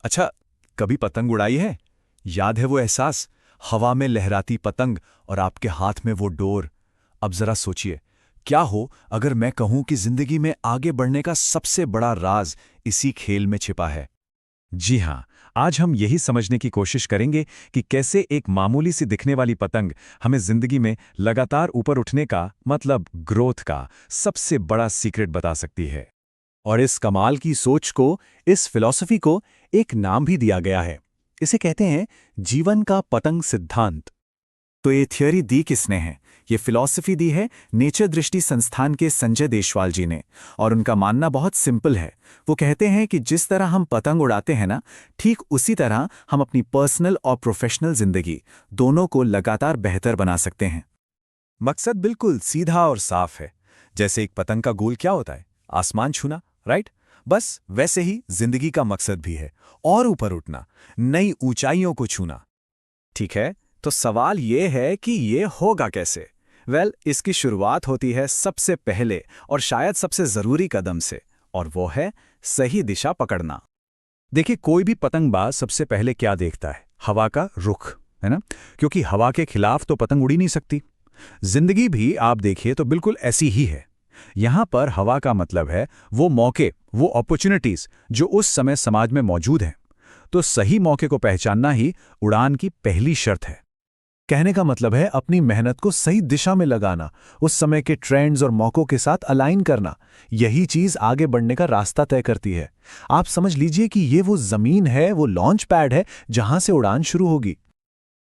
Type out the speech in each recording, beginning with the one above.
अच्छा, कभी पतंग उड़ाई है? याद है वो एहसास, हवा में लहराती पतंग और आपके हाथ में वो डोर। अब जरा सोचिए, क्या हो अगर मैं कहूं कि जिंदगी में आगे बढ़ने का सबसे बड़ा राज इसी खेल में छिपा है। जी हाँ, आज हम यही समझने की कोशिश करेंगे कि कैसे एक मामूली सी दिखने वाली पतंग हमें जिंदगी में लगातार ऊपर उठने का मतलब ग्रोथ का सबसे बड़ा सीक्रेट बता सकती है। और इस कमाल की सोच को, इस फिलॉसफी को एक नाम भी दिया गया है। इसे कहते हैं जीवन का पतंग सिद्धांत। तो ये थियोरी दी किसने है? ये फिलॉसफी दी है नेचर दृष्टि संस्थान के संजय देशवाल जी ने। और उनका मानना बहुत सिंपल है। वो कहते हैं कि जिस तरह हम पतंग उड़ाते हैं ना, ठीक उसी तरह हम अपनी पर्सनल और प्रोफेशनल जिंदगी दोनों को लगातार बेहतर बना सकते हैं। मकसद बिल्कुल सीधा और साफ है। जैसे एक पतंग का गोल क्या होता है? आसमान छूना, राइट? बस वैसे ही जिंदगी का मकसद भी है, और ऊपर उठना, नई ऊंचाइयों को छूना। ठीक है, तो सवाल ये है कि ये होगा कैसे? इसकी शुरुआत होती है सबसे पहले और शायद सबसे जरूरी कदम से, और वो है सही दिशा पकड़ना। देखिए, कोई भी पतंगबाज सबसे पहले क्या देखता है? हवा का रुख, है ना? क्योंकि हवा के खिलाफ तो पतंग उड़ी नहीं सकती। जिंदगी भी आप देखिए तो बिल्कुल ऐसी ही है। यहां पर हवा का मतलब है वो मौके, वो अपॉर्चुनिटीज जो उस समय समाज में मौजूद हैं। तो सही मौके को पहचानना ही उड़ान की पहली शर्त है। कहने का मतलब है अपनी मेहनत को सही दिशा में लगाना, उस समय के ट्रेंड्स और मौकों के साथ अलाइन करना। यही चीज आगे बढ़ने का रास्ता तय करती है। आप समझ लीजिए कि ये वो जमीन है, वो लॉन्च पैड है जहां से उड़ान शुरू होगी।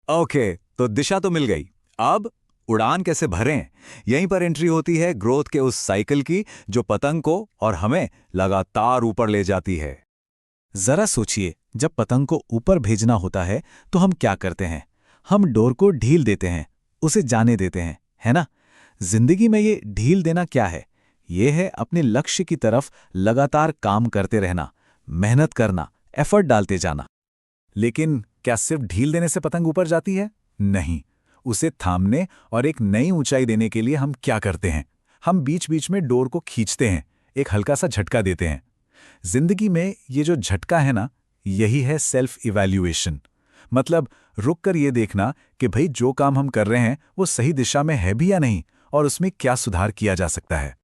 ओके, तो दिशा तो मिल गई। अब उड़ान कैसे भरें? यहीं पर एंट्री होती है ग्रोथ के उस साइकिल की, जो पतंग को और हमें लगातार ऊपर ले जाती है। जरा सोचिए, जब पतंग को ऊपर भेजना होता है तो हम क्या करते हैं? हम डोर को ढील देते हैं, उसे जाने देते हैं, है ना? जिंदगी में ये ढील देना क्या है? ये है अपने लक्ष्य की तरफ लगातार काम करते रहना, मेहनत करना, एफर्ट डालते जाना। लेकिन क्या सिर्फ ढील देने से पतंग ऊपर जाती है? नहीं। उसे थामने और एक नई ऊंचाई देने के लिए हम क्या करते हैं? हम बीच बीच में डोर को खींचते हैं, एक हल्का सा झटका देते हैं। जिंदगी में ये जो झटका है ना, यही है सेल्फ इवैल्यूएशन। मतलब रुक कर ये देखना कि भाई जो काम हम कर रहे हैं वो सही दिशा में है भी या नहीं, और उसमें क्या सुधार किया जा सकता है।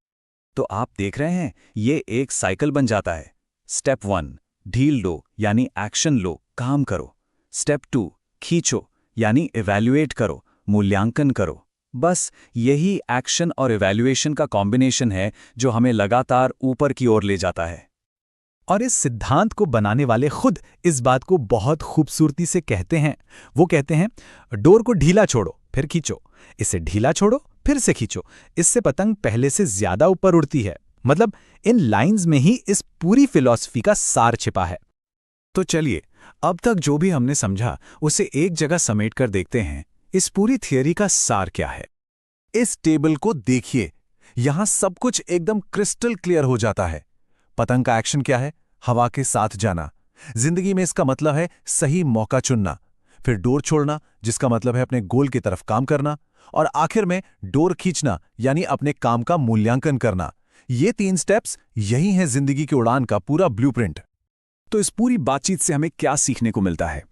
तो आप देख रहे हैं, ये एक साइकिल बन जाता है। स्टेप 1, ढील लो यानी एक्शन लो, काम करो। स्टेप 2, खींचो यानी इवैल्यूएट करो, मूल्यांकन करो। बस यही एक्शन और इवैल्यूएशन का कॉम्बिनेशन है जो हमें लगातार ऊपर की ओर ले जाता है। और इस सिद्धांत को बनाने वाले खुद इस बात को बहुत खूबसूरती से कहते हैं। वो कहते हैं, डोर को ढीला छोड़ो फिर खींचो, इसे ढीला छोड़ो फिर से खींचो, इससे पतंग पहले से ज्यादा ऊपर उड़ती है। मतलब इन लाइंस में ही इस पूरी फिलॉसफी का सार छिपा है। तो चलिए, अब तक जो भी हमने समझा उसे एक जगह समेट कर देखते हैं। इस पूरी थियरी का सार क्या है? इस टेबल को देखिए, यहां सब कुछ एकदम क्रिस्टल क्लियर हो जाता है। पतंग का एक्शन क्या है? हवा के साथ जाना। जिंदगी में इसका मतलब है सही मौका चुनना। फिर डोर छोड़ना, जिसका मतलब है अपने गोल की तरफ काम करना। और आखिर में डोर खींचना, यानी अपने काम का मूल्यांकन करना। ये 3 स्टेप्स, यही हैं जिंदगी की उड़ान का पूरा ब्लूप्रिंट। तो इस पूरी बातचीत से हमें क्या सीखने को मिलता है?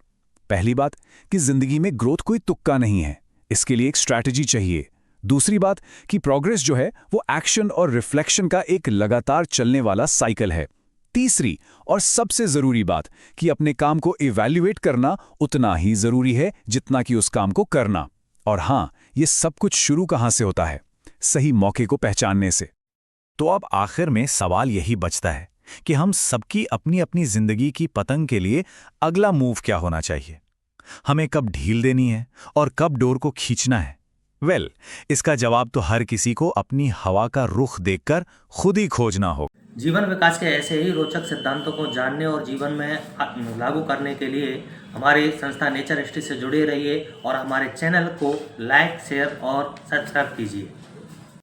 पहली बात कि जिंदगी में ग्रोथ कोई तुक्का नहीं है, इसके लिए एक स्ट्रैटेजी चाहिए। दूसरी बात कि प्रोग्रेस जो है वो एक्शन और रिफ्लेक्शन का एक लगातार चलने वाला साइकिल है। तीसरी और सबसे जरूरी बात कि अपने काम को इवैल्यूएट करना उतना ही जरूरी है जितना कि उस काम को करना। और हां, ये सब कुछ शुरू कहां से होता है? सही मौके को पहचानने से। तो अब आखिर में सवाल यही बचता है कि हम सबकी अपनी अपनी जिंदगी की पतंग के लिए अगला मूव क्या होना चाहिए? हमें कब ढील देनी है और कब डोर को खींचना है? इसका जवाब तो हर किसी को अपनी हवा का रुख देखकर खुद ही खोजना होगा। जीवन विकास के ऐसे ही रोचक सिद्धांतों को जानने और जीवन में लागू करने के लिए हमारी संस्था नेचर हिस्ट्री से जुड़े रहिए और हमारे चैनल को लाइक, शेयर और सब्सक्राइब कीजिए।